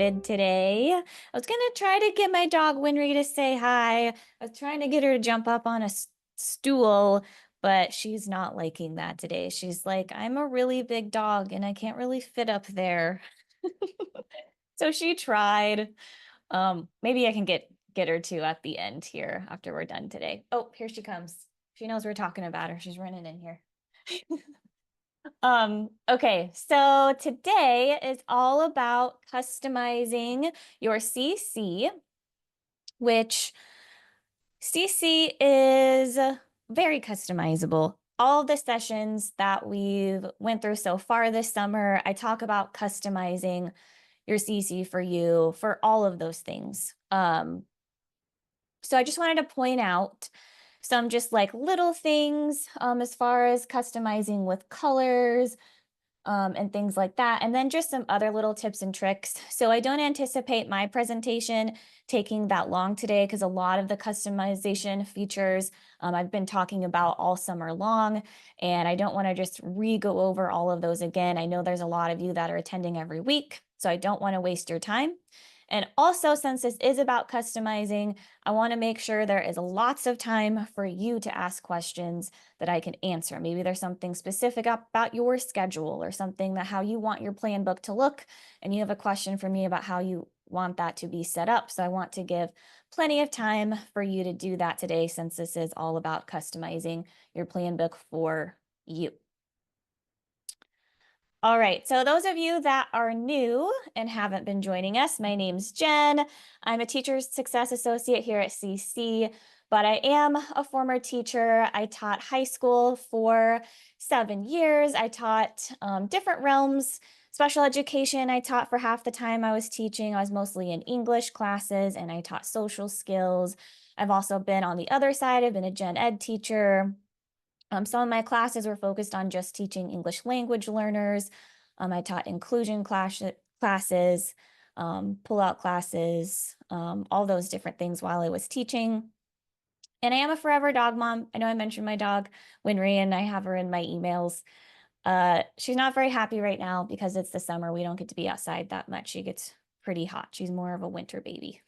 started today. I was gonna try to get my dog Winry to say hi. I was trying to get her to jump up on a stool, but she's not liking that today. She's like, I'm a really big dog and I can't really fit up there. So she tried. Maybe I can get her to at the end here after we're done today. Oh, here she comes. She knows we're talking about her. She's running in here. Okay, so today is all about customizing your CC, which CC is very customizable. All the sessions that we've went through so far this summer, I talk about customizing your CC for you for all of those things. So I just wanted to point out some just like little things as far as customizing with colors, and things like that. And then just some other little tips and tricks. So I don't anticipate my presentation taking that long today because a lot of the customization features I've been talking about all summer long, and I don't want to just re-go over all of those again. I know there's a lot of you that are attending every week, so I don't want to waste your time. And also, since this is about customizing, I want to make sure there is lots of time for you to ask questions that I can answer. Maybe there's something specific about your schedule or something that how you want your plan book to look, and you have a question for me about how you want that to be set up. So I want to give plenty of time for you to do that today, since this is all about customizing your plan book for you. All right, so those of you that are new and haven't been joining us, my name's Jen. I'm a Teacher Success Associate here at CC, but I am a former teacher. I taught high school for 7 years. I taught different realms. Special education, I taught for half the time I was teaching. I was mostly in English classes, and I taught social skills. I've also been on the other side. I've been a gen ed teacher. Some of my classes were focused on just teaching English language learners. I taught inclusion classes, pull-out classes, all those different things while I was teaching. And I am a forever dog mom. I know I mentioned my dog, Winry, and I have her in my emails. She's not very happy right now because it's the summer. We don't get to be outside that much. She gets pretty hot. She's more of a winter baby.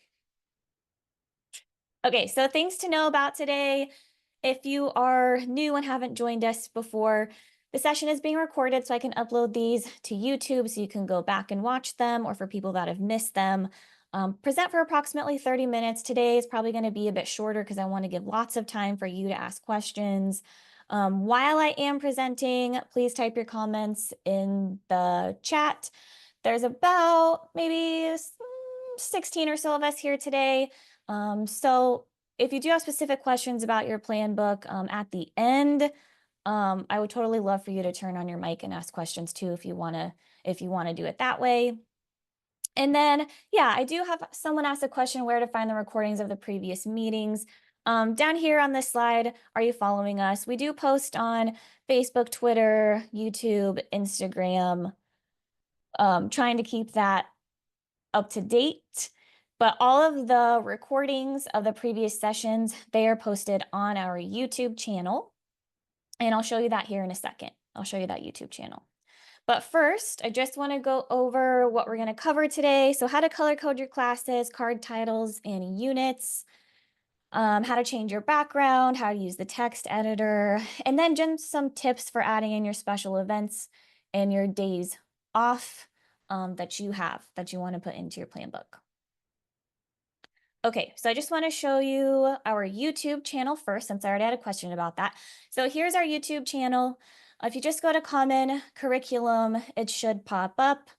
Okay, so things to know about today. If you are new and haven't joined us before, the session is being recorded so I can upload these to YouTube so you can go back and watch them, or for people that have missed them. Present for approximately 30 minutes. Today is probably going to be a bit shorter because I want to give lots of time for you to ask questions. While I am presenting, please type your comments in the chat. There's about maybe 16 or so of us here today. So if you do have specific questions about your plan book at the end, I would totally love for you to turn on your mic and ask questions too if you want to do it that way. And then, yeah, I do have someone ask a question where to find the recordings of the previous meetings. Down here on this slide, are you following us? We do post on Facebook, Twitter, YouTube, Instagram, trying to keep that up to date. But all of the recordings of the previous sessions, they are posted on our YouTube channel. And I'll show you that here in a second. I'll show you that YouTube channel. But first, I just want to go over what we're going to cover today. So how to color code your classes, card titles, and units, how to change your background, how to use the text editor, and then just some tips for adding in your special events and your days off that you want to put into your plan book. Okay, so I just want to show you our YouTube channel first, since I already had a question about that. So here's our YouTube channel. If you just go to Common Curriculum, it should pop up.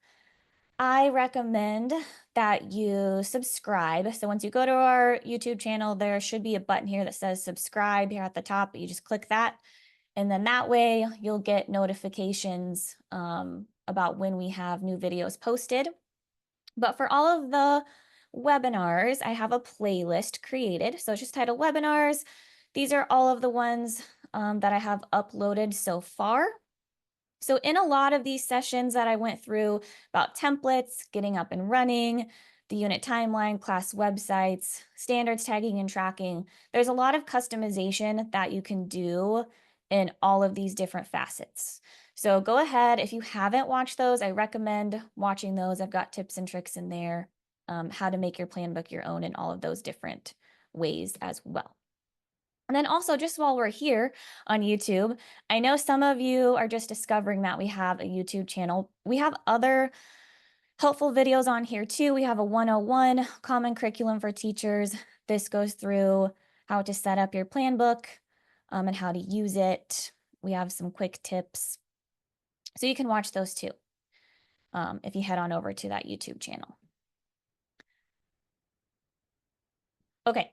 I recommend that you subscribe. So once you go to our YouTube channel, there should be a button here that says subscribe here at the top. You just click that. And then that way you'll get notifications about when we have new videos posted. But for all of the webinars, I have a playlist created. So it's just titled webinars. These are all of the ones that I have uploaded so far. So in a lot of these sessions that I went through about templates, getting up and running, the unit timeline, class websites, standards tagging and tracking, there's a lot of customization that you can do in all of these different facets. So go ahead. If you haven't watched those, I recommend watching those. I've got tips and tricks in there, how to make your plan book your own in all of those different ways as well. And then also, just while we're here on YouTube, I know some of you are just discovering that we have a YouTube channel. We have other helpful videos on here too. We have a 101 Common Curriculum for Teachers. This goes through how to set up your plan book and how to use it. We have some quick tips. So you can watch those too if you head on over to that YouTube channel. Okay,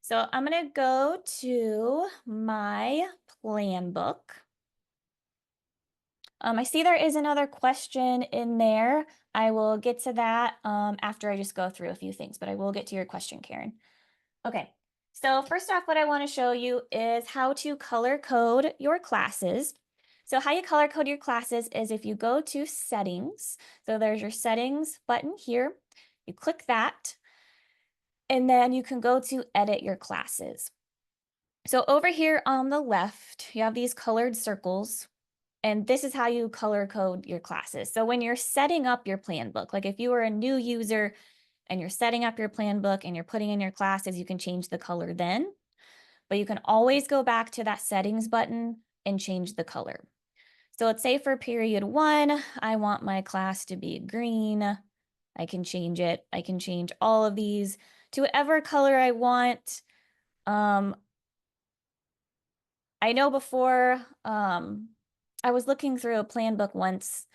so I'm going to go to my plan book. I see there is another question in there. I will get to that after I just go through a few things, but I will get to your question, Karen. Okay, so first off, what I want to show you is how to color code your classes. So how you color code your classes is if you go to settings, so there's your settings button here, you click that, and then you can go to edit your classes. So over here on the left, you have these colored circles. And this is how you color code your classes. So when you're setting up your plan book, like if you are a new user and you're setting up your plan book and you're putting in your classes, you can change the color then, but you can always go back to that settings button and change the color. So let's say for period 1, I want my class to be green. I can change it. I can change all of these to whatever color I want. I know before, I was looking through a plan book once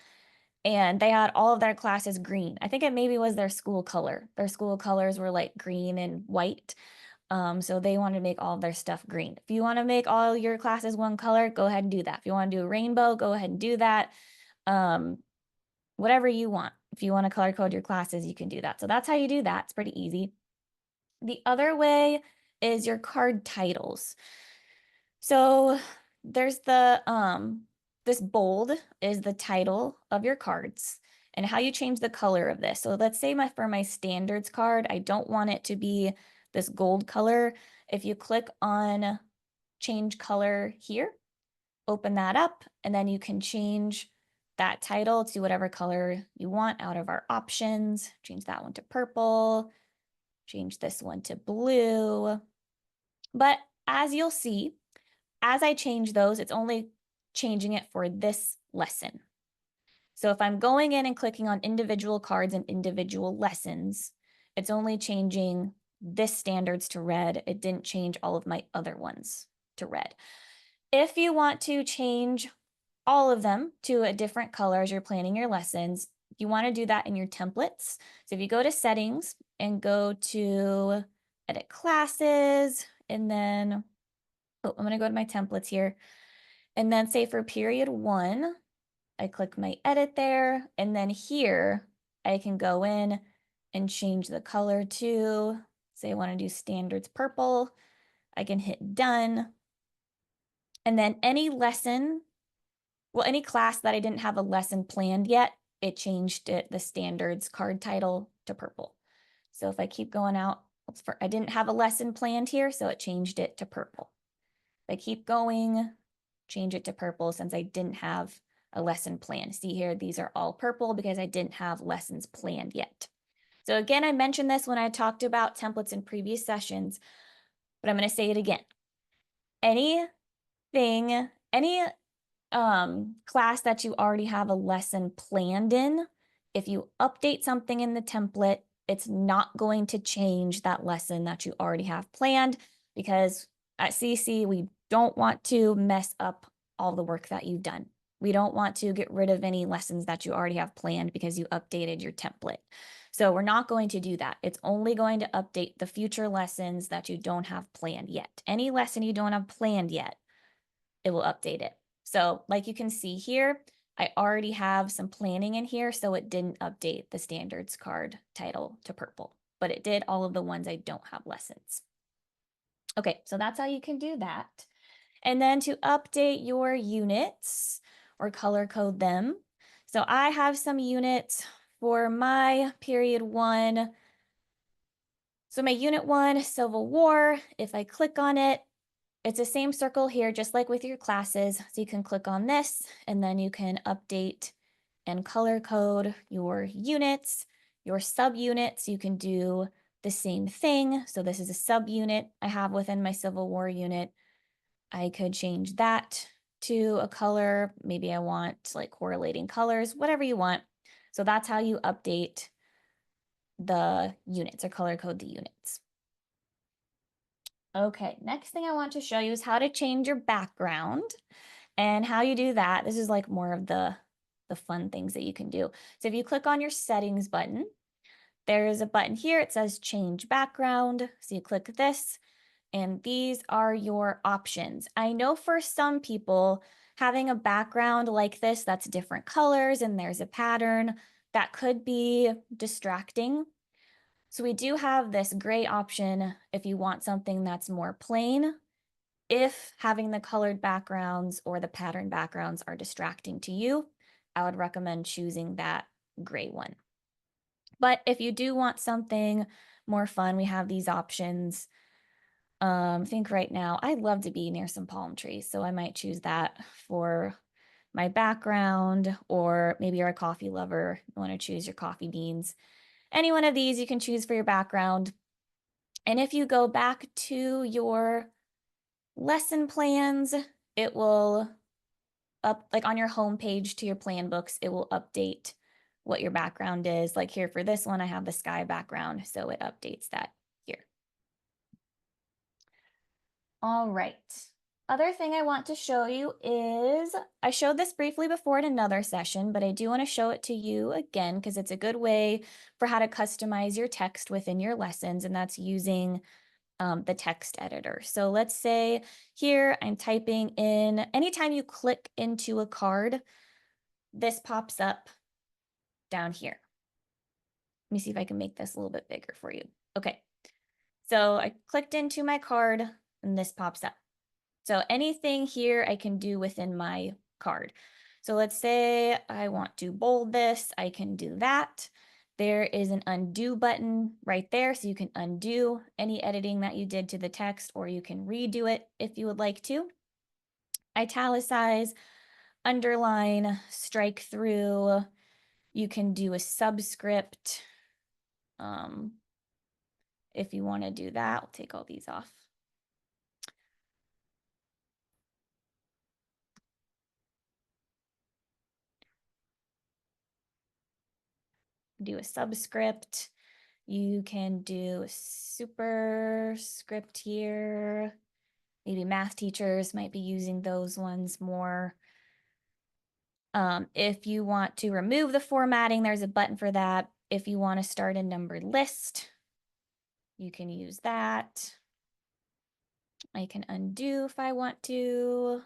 and they had all of their classes green. I think it maybe was their school color. Their school colors were like green and white. So they wanted to make all of their stuff green. If you want to make all your classes one color, go ahead and do that. If you want to do a rainbow, go ahead and do that. Whatever you want. If you want to color code your classes, you can do that. So that's how you do that. It's pretty easy. The other way is your card titles. So there's the this bold is the title of your cards and how you change the color of this. So let's say for my standards card, I don't want it to be this gold color. If you click on change color here, open that up, and then you can change that title to whatever color you want out of our options. Change that one to purple, change this one to blue. But as you'll see, as I change those, it's only changing it for this lesson. So if I'm going in and clicking on individual cards and individual lessons, it's only changing this standards to red. It didn't change all of my other ones to red. If you want to change all of them to a different color as you're planning your lessons, you want to do that in your templates. So if you go to settings and go to edit classes, and then I'm going to go to my templates here. And then say for period 1, I click my edit there. And then here I can go in and change the color to, say I want to do standards purple. I can hit done. And then any lesson, well, any class that I didn't have a lesson planned yet, it changed it, the standards card title to purple. So if I keep going out, I didn't have a lesson planned here, so it changed it to purple. If I keep going, change it to purple since I didn't have a lesson planned. See here, these are all purple because I didn't have lessons planned yet. So again, I mentioned this when I talked about templates in previous sessions, but I'm going to say it again. Anything, any class that you already have a lesson planned in, if you update something in the template, it's not going to change that lesson that you already have planned, because at CC, we don't want to mess up all the work that you've done. We don't want to get rid of any lessons that you already have planned because you updated your template. So we're not going to do that. It's only going to update the future lessons that you don't have planned yet. Any lesson you don't have planned yet, it will update it. So like you can see here, I already have some planning in here, so it didn't update the standards card title to purple, but it did all of the ones I don't have lessons. Okay, so that's how you can do that. And then to update your units or color code them. So I have some units for my period 1. So my unit 1, Civil War, if I click on it, It's the same circle here, just like with your classes. So you can click on this and then you can update and color code your units, your subunits. You can do the same thing. So this is a subunit I have within my Civil War unit. I could change that to a color. Maybe I want like correlating colors, whatever you want. So that's how you update the units or color code the units. Okay, next thing I want to show you is how to change your background and how you do that. This is like more of the fun things that you can do. So if you click on your settings button, there's a button here. It says change background. So you click this and these are your options. I know for some people having a background like this that's different colors and there's a pattern that could be distracting. So we do have this gray option if you want something that's more plain. If having the colored backgrounds or the pattern backgrounds are distracting to you, I would recommend choosing that gray one. But if you do want something more fun, we have these options. I think right now I'd love to be near some palm trees, so I might choose that for my background, or maybe you're a coffee lover, you want to choose your coffee beans. Any one of these you can choose for your background. And if you go back to your lesson plans, it will like on your home page to your plan books, it will update what your background is. Like here for this one, I have the sky background, so it updates that here. All right. Other thing I want to show you is, I showed this briefly before in another session, but I do want to show it to you again because it's a good way for how to customize your text within your lessons, and that's using the text editor. So let's say here I'm typing in, anytime you click into a card, this pops up down here. Let me see if I can make this a little bit bigger for you. Okay, so I clicked into my card and this pops up. So anything here I can do within my card. So let's say I want to bold this, I can do that. There is an undo button right there, so you can undo any editing that you did to the text, or you can redo it if you would like to. Italicize, underline, strike through. You can do a subscript. If you want to do that, I'll take all these off. Do a subscript. You can do a superscript here. Maybe math teachers might be using those ones more. If you want to remove the formatting, there's a button for that. If you want to start a numbered list, you can use that. I can undo if I want to.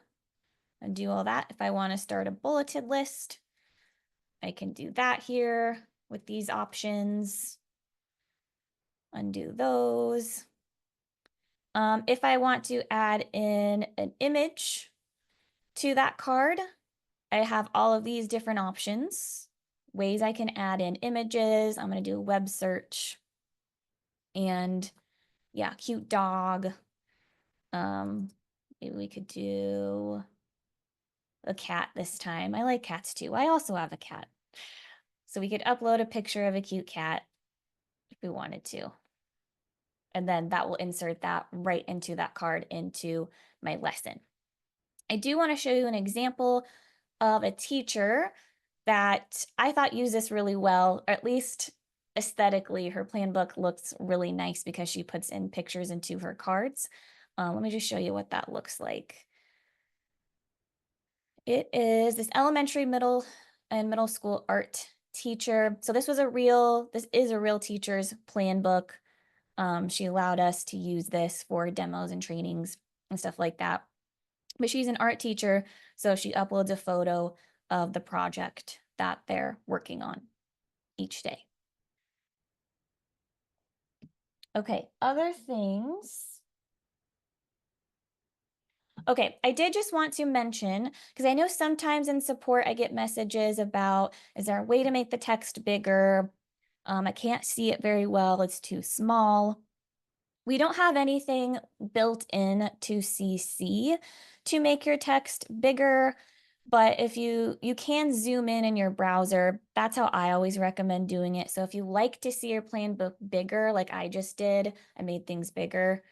Undo all that. If I want to start a bulleted list, I can do that here with these options. Undo those. If I want to add in an image to that card, I have all of these different options, ways I can add in images. I'm going to do a web search. And yeah, cute dog. Maybe we could do a cat this time. I like cats too. I also have a cat. So we could upload a picture of a cute cat if we wanted to. And then that will insert that right into that card into my lesson. I do want to show you an example of a teacher that I thought used this really well, or at least aesthetically, her plan book looks really nice because she puts in pictures into her cards. Let me just show you what that looks like. It is this elementary, middle, and middle school art teacher. So this is a real teacher's plan book. She allowed us to use this for demos and trainings and stuff like that. But she's an art teacher, so she uploads a photo of the project that they're working on each day. Okay, other things. Okay, I did just want to mention, because I know sometimes in support I get messages about, is there a way to make the text bigger? I can't see it very well, it's too small. We don't have anything built in to CC to make your text bigger, but if you can zoom in your browser. That's how I always recommend doing it. So if you like to see your plan book bigger, like I just did, I made things bigger,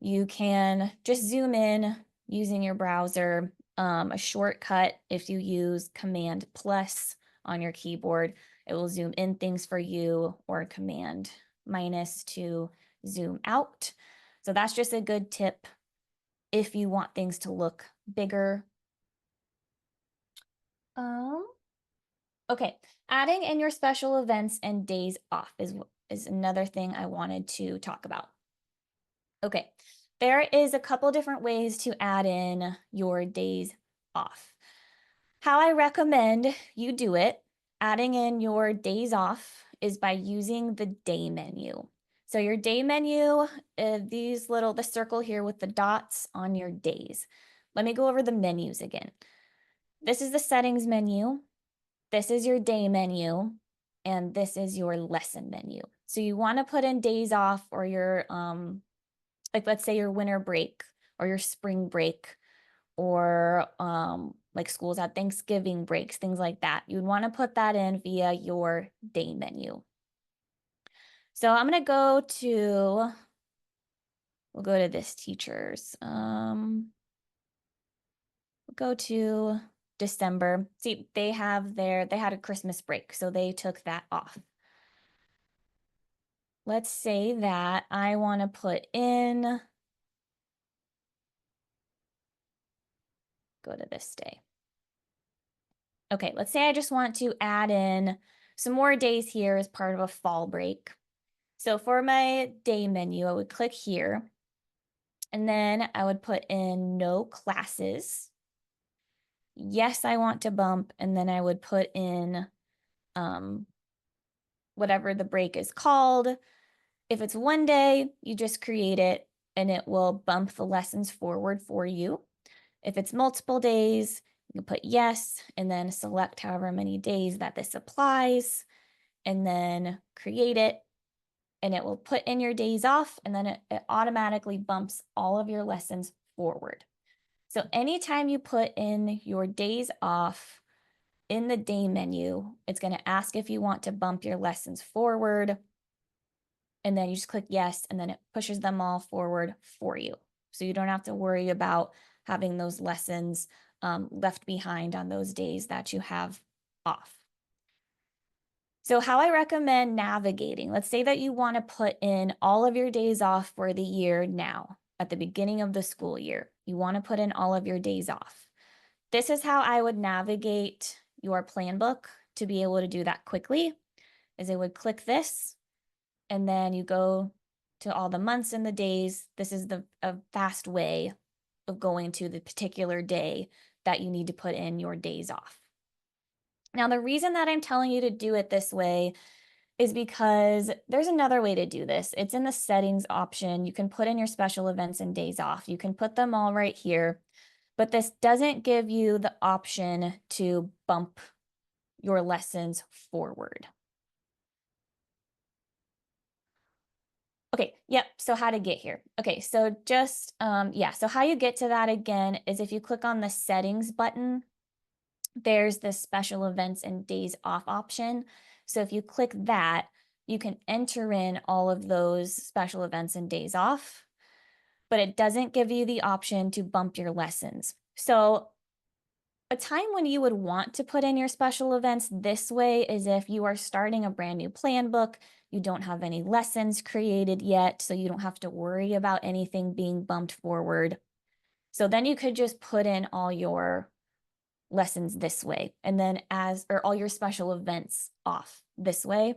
you can just zoom in using your browser. A shortcut, if you use Command plus on your keyboard, it will zoom in things for you, or Command minus to zoom out. So that's just a good tip if you want things to look bigger. Okay, adding in your special events and days off is another thing I wanted to talk about. Okay, there is a couple different ways to add in your days off. How I recommend you do it, adding in your days off, is by using the day menu. So your day menu, the circle here with the dots on your days. Let me go over the menus again. This is the settings menu. This is your day menu, and this is your lesson menu. So you want to put in days off, or your, like let's say your winter break or your spring break, or like schools had Thanksgiving breaks, things like that. You'd want to put that in via your day menu. So I'm going to we'll go to this teachers. We'll go to December. See, they had a Christmas break, so they took that off. Let's say that I want to put in, go to this day. Okay, let's say I just want to add in some more days here as part of a fall break. So for my day menu, I would click here, and then I would put in no classes. Yes, I want to bump, and then I would put in whatever the break is called. If it's one day, you just create it and it will bump the lessons forward for you. If it's multiple days, you can put yes and then select however many days that this applies, and then create it, and it will put in your days off, and then it automatically bumps all of your lessons forward. So anytime you put in your days off in the day menu, it's going to ask if you want to bump your lessons forward, and then you just click yes, and then it pushes them all forward for you. So you don't have to worry about having those lessons left behind on those days that you have off. So how I recommend navigating, let's say that you want to put in all of your days off for the year now, at the beginning of the school year. You want to put in all of your days off. This is how I would navigate your plan book to be able to do that quickly, is I would click this, and then you go to all the months and the days. This is a fast way of going to the particular day that you need to put in your days off. Now, the reason that I'm telling you to do it this way is because there's another way to do this. It's in the settings option. You can put in your special events and days off. You can put them all right here, but this doesn't give you the option to bump your lessons forward. Okay, yep, so how to get here. Okay, so just, so how you get to that again is if you click on the settings button, there's the special events and days off option. So if you click that, you can enter in all of those special events and days off, but it doesn't give you the option to bump your lessons. So a time when you would want to put in your special events this way is if you are starting a brand new plan book, you don't have any lessons created yet, so you don't have to worry about anything being bumped forward. So then you could just put in all your lessons this way, and then or all your special events off this way.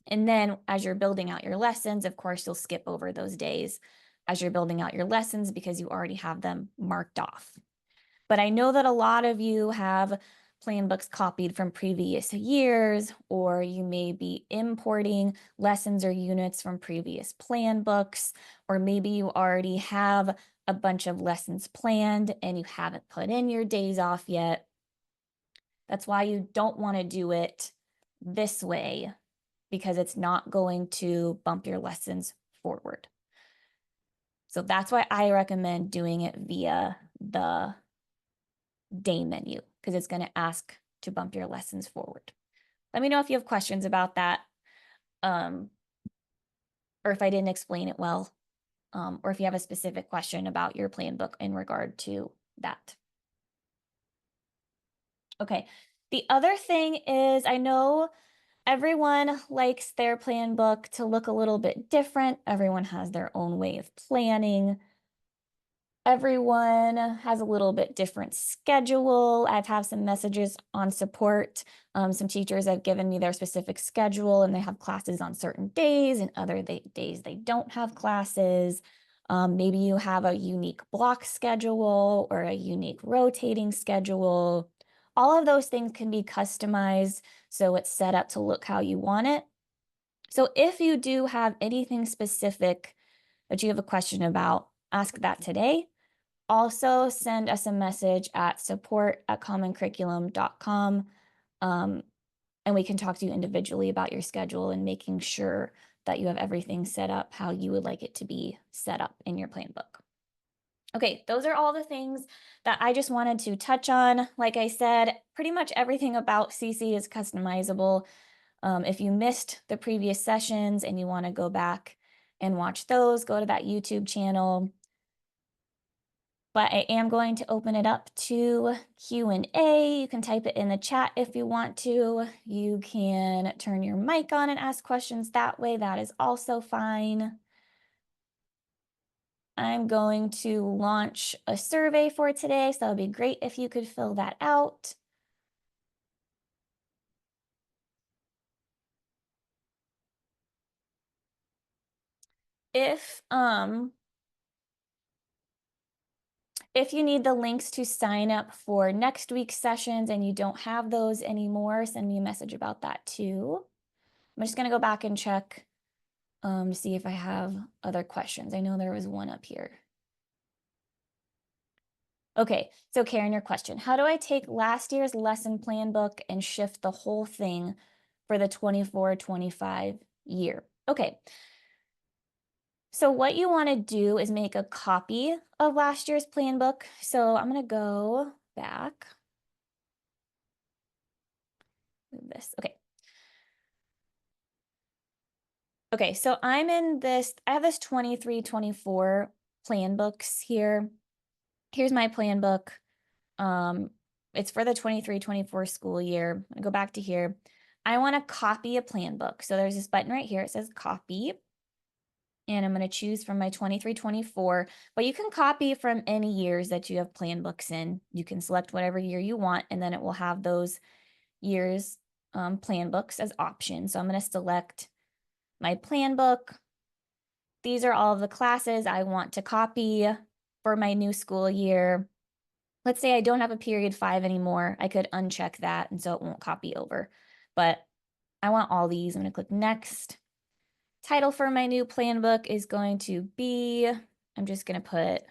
And then as you're building out your lessons, of course, you'll skip over those days as you're building out your lessons because you already have them marked off. But I know that a lot of you have plan books copied from previous years, or you may be importing lessons or units from previous plan books, or maybe you already have a bunch of lessons planned and you haven't put in your days off yet. That's why you don't want to do it this way, because it's not going to bump your lessons forward. So that's why I recommend doing it via the day menu, because it's going to ask to bump your lessons forward. Let me know if you have questions about that, or if I didn't explain it well, or if you have a specific question about your plan book in regard to that. Okay, the other thing is, I know everyone likes their plan book to look a little bit different. Everyone has their own way of planning. Everyone has a little bit different schedule. I've had some messages on support. Some teachers have given me their specific schedule and they have classes on certain days and other days they don't have classes. Maybe you have a unique block schedule or a unique rotating schedule. All of those things can be customized so it's set up to look how you want it. So if you do have anything specific that you have a question about, ask that today. Also send us a message at support@commoncurriculum.com, and we can talk to you individually about your schedule and making sure that you have everything set up how you would like it to be set up in your plan book. Okay, those are all the things that I just wanted to touch on. Like I said, pretty much everything about CC is customizable. If you missed the previous sessions and you want to go back and watch those, go to that YouTube channel. But I am going to open it up to Q&A. You can type it in the chat if you want to. You can turn your mic on and ask questions that way. That is also fine. I'm going to launch a survey for today, so it would be great if you could fill that out. If you need the links to sign up for next week's sessions and you don't have those anymore, send me a message about that too. I'm just going to go back and check to see if I have other questions. I know there was one up here. Okay, so Karen, your question. How do I take last year's lesson plan book and shift the whole thing for the 24-25 year? Okay. So what you want to do is make a copy of last year's plan book. So I'm going to go back. Move this. Okay. Okay, so I'm in this, I have this 23-24 plan books here. Here's my plan book. It's for the 23-24 school year. I'm gonna go back to here. I want to copy a plan book. So there's this button right here. It says copy. And I'm going to choose from my 23-24, but you can copy from any years that you have plan books in. You can select whatever year you want, and then it will have those years plan books as options. So I'm going to select my plan book. These are all of the classes I want to copy for my new school year. Let's say I don't have a period 5 anymore. I could uncheck that and so it won't copy over. But I want all these. I'm going to click next. Title for my new plan book is going to be, I'm just going to put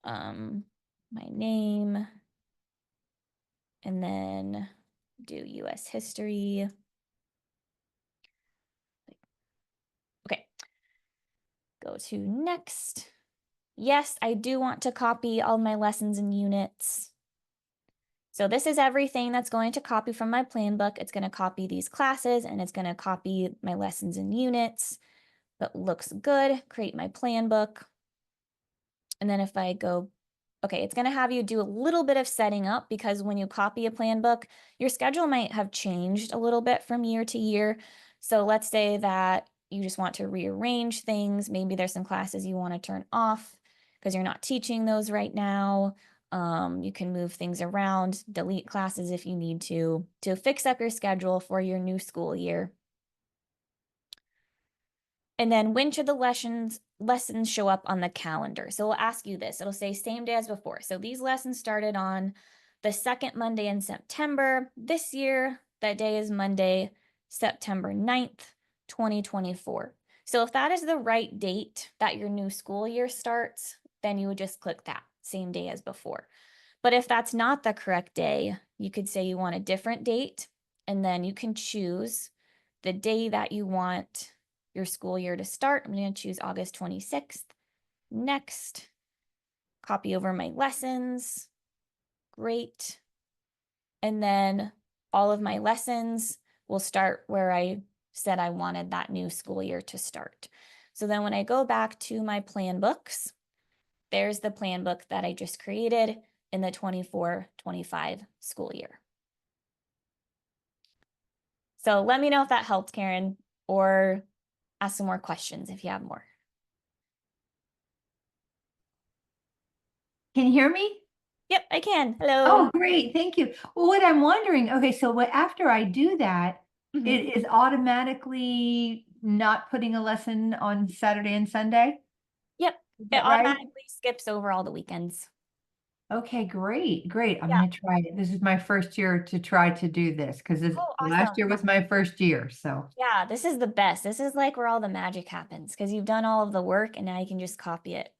my name and then do US history. Okay. Go to next. Yes, I do want to copy all my lessons and units. So this is everything that's going to copy from my plan book. It's going to copy these classes and it's going to copy my lessons and units. But looks good. Create my plan book. And then if I go, okay, it's going to have you do a little bit of setting up because when you copy a plan book, your schedule might have changed a little bit from year to year. So let's say that you just want to rearrange things. Maybe there's some classes you want to turn off because you're not teaching those right now. You can move things around, delete classes if you need to fix up your schedule for your new school year. And then when should the lessons show up on the calendar? So we'll ask you this. It'll say same day as before. So these lessons started on the second Monday in September. This year, that day is Monday, September 9th, 2024. So if that is the right date that your new school year starts, then you would just click that, same day as before. But if that's not the correct day, you could say you want a different date, and then you can choose the day that you want your school year to start. I'm going to choose August 26th. Next, copy over my lessons. Great. And then all of my lessons will start where I said I wanted that new school year to start. So then when I go back to my plan books, there's the plan book that I just created in the 24-25 school year. So let me know if that helped, Karen, or ask some more questions if you have more. Can you hear me? Yep, I can. Hello. Oh, great. Thank you. Well, what I'm wondering, okay, so after I do that, Mhm. it is automatically not putting a lesson on Saturday and Sunday? Yep, Is it that right? automatically skips over all the weekends. Okay, great, great. I'm Yeah. gonna try it. This is my first year to try to do this because this Oh, last awesome. year was my first year. So Yeah, this is the best. This is like where all the magic happens because you've done all of the work and now you can just copy it.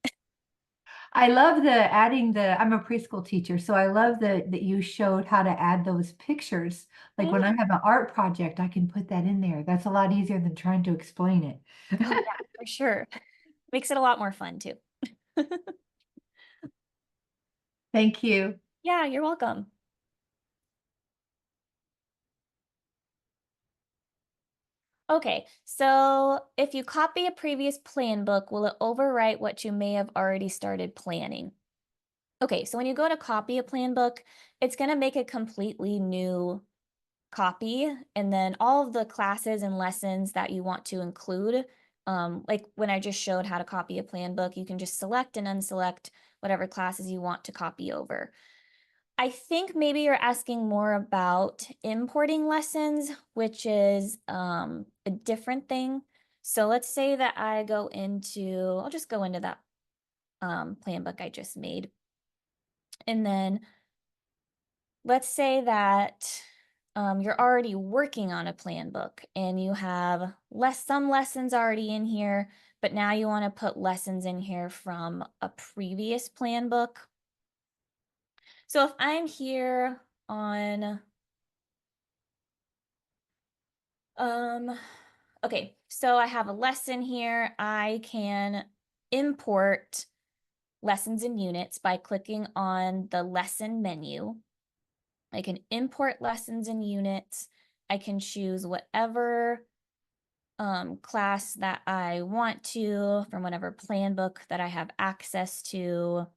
I love the adding I'm a preschool teacher, so I love that you showed how to add those pictures. Like when I Mhm. have an art project, I can put that in there. That's a lot easier than trying to explain it. Oh, yeah, for sure. Makes it a lot more fun too. Thank you. Yeah, you're welcome. Okay, so if you copy a previous plan book, will it overwrite what you may have already started planning? Okay, so when you go to copy a plan book, it's going to make a completely new copy, and then all of the classes and lessons that you want to include, like when I just showed how to copy a plan book, you can just select and unselect whatever classes you want to copy over. I think maybe you're asking more about importing lessons, which is a different thing. So let's say that I go into, I'll just go into that plan book I just made. And then let's say that you're already working on a plan book and you have some lessons already in here, but now you want to put lessons in here from a previous plan book. So if I'm here on, um, okay, so I have a lesson here. I can import lessons and units by clicking on the lesson menu. I can import lessons and units. I can choose whatever class that I want to from whatever plan book that I have access to.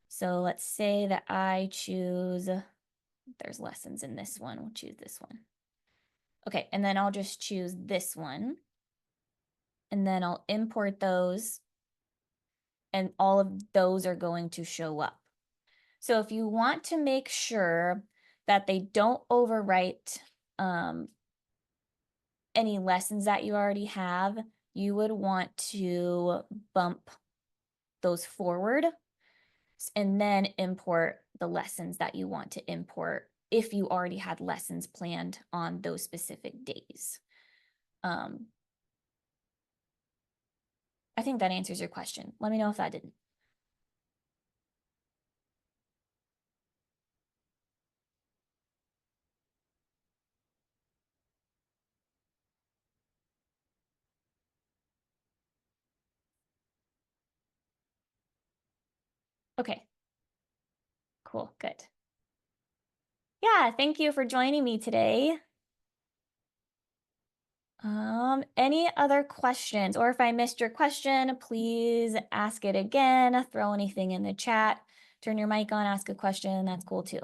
So let's say that I choose, there's lessons in this one. We'll choose this one. Okay, and then I'll just choose this one. And then I'll import those, and all of those are going to show up. So if you want to make sure that they don't overwrite any lessons that you already have, you would want to bump those forward and then import the lessons that you want to import if you already had lessons planned on those specific days. I think that answers your question. Let me know if that didn't. Okay, cool, good. Yeah, thank you for joining me today. Any other questions? Or if I missed your question, please ask it again. Throw anything in the chat. Turn your mic on, ask a question. That's cool too.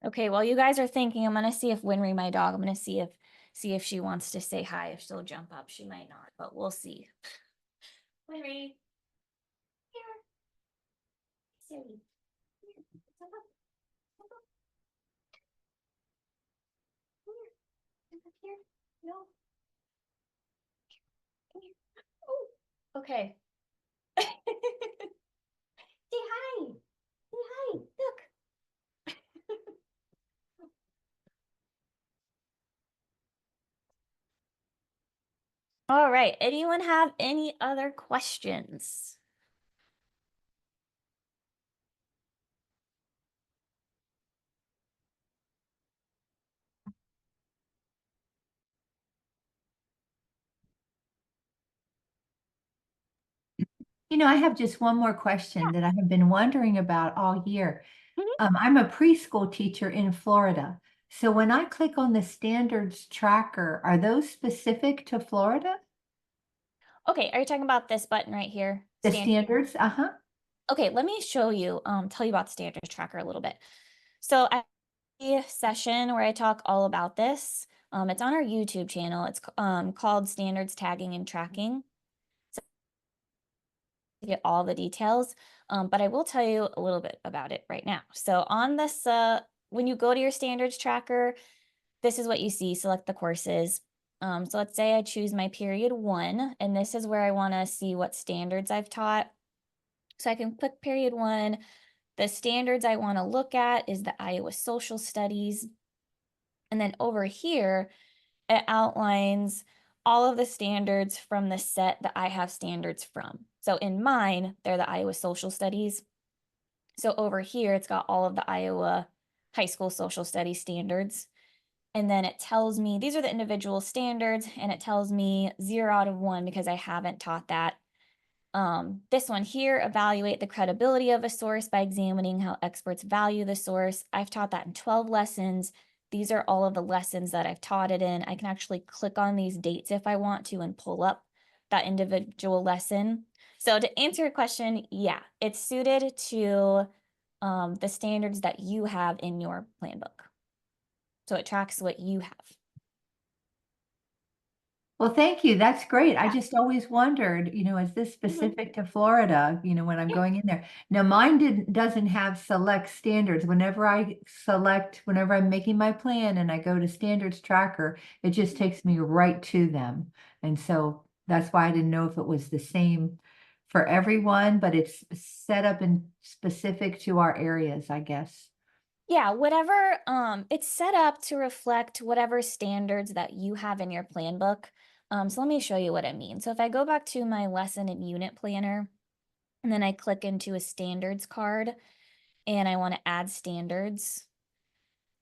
Okay, while you guys are thinking, I'm gonna see if Winry, my dog, I'm gonna see if she wants to say hi. If she'll jump up, she might not, but we'll see. Winry, here, silly. Here, jump up, jump up, come here, jump up here. No, come here. Oh, okay. All right. Anyone have any other questions? I have just one more question that I have been wondering about all year. Mhm. I'm a preschool teacher in Florida. So when I click on the standards tracker, are those specific to Florida? Okay, are you talking about this button right here? The Stand. standards? Uh-huh. Okay, let me show you, tell you about the standards tracker a little bit. So I have a session where I talk all about this. It's on our YouTube channel. It's called Standards Tagging and Tracking. So to get all the details, but I will tell you a little bit about it right now. So on this, when you go to your standards tracker, this is what you see. Select the courses. So let's say I choose my period 1, and this is where I want to see what standards I've taught. So I can click period 1. The standards I want to look at is the Iowa Social Studies. And then over here, it outlines all of the standards from the set that I have standards from. So in mine, they're the Iowa Social Studies. So over here, it's got all of the Iowa High School Social Studies standards. And then it tells me these are the individual standards, and it tells me 0 out of 1 because I haven't taught that. This one here, evaluate the credibility of a source by examining how experts value the source. I've taught that in 12 lessons. These are all of the lessons that I've taught it in. I can actually click on these dates if I want to and pull up that individual lesson. So to answer your question, yeah, it's suited to the standards that you have in your plan book. So it tracks what you have. Well, thank you. That's great. I Yeah. just always wondered, is this Mhm. specific to Florida, when I'm Yeah. going in there? Now, mine doesn't have select standards. Whenever I'm making my plan and I go to standards tracker, it just takes me right to them. And so that's why I didn't know if it was the same for everyone, but it's set up and specific to our areas, I guess. Yeah, whatever, it's set up to reflect whatever standards that you have in your plan book. So let me show you what I mean. So if I go back to my lesson and unit planner, and then I click into a standards card, and I want to add standards.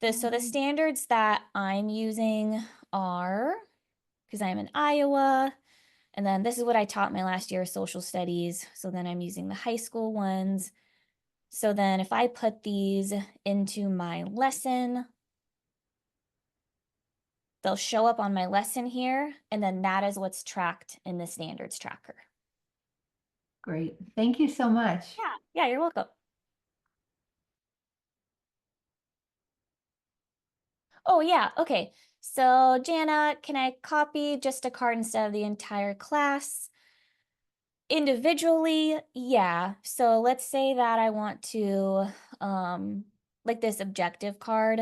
So the standards that I'm using are, because I'm in Iowa, and then this is what I taught my last year of social studies. So then I'm using the high school ones. So then if I put these into my lesson, they'll show up on my lesson here, and then that is what's tracked in the standards tracker. Great. Thank you so much. Yeah, you're welcome. Oh, yeah, okay. So Jana, can I copy just a card instead of the entire class? Individually, yeah. So let's say that I want to, like this objective card,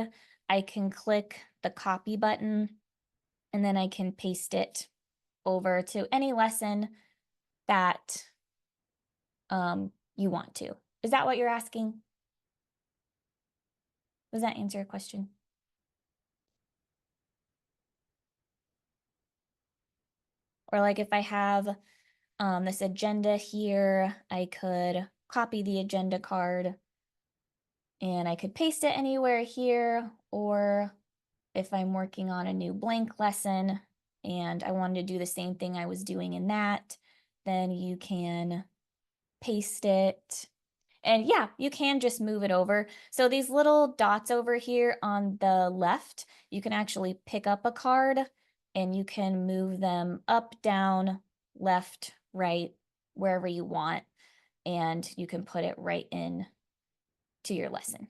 I can click the copy button, and then I can paste it over to any lesson that you want to. Is that what you're asking? Does that answer your question? Or like if I have this agenda here, I could copy the agenda card and I could paste it anywhere here. Or if I'm working on a new blank lesson and I wanted to do the same thing I was doing in that, then you can paste it. And yeah, you can just move it over. So these little dots over here on the left, you can actually pick up a card and you can move them up, down, left, right, wherever you want. And you can put it right in to your lesson.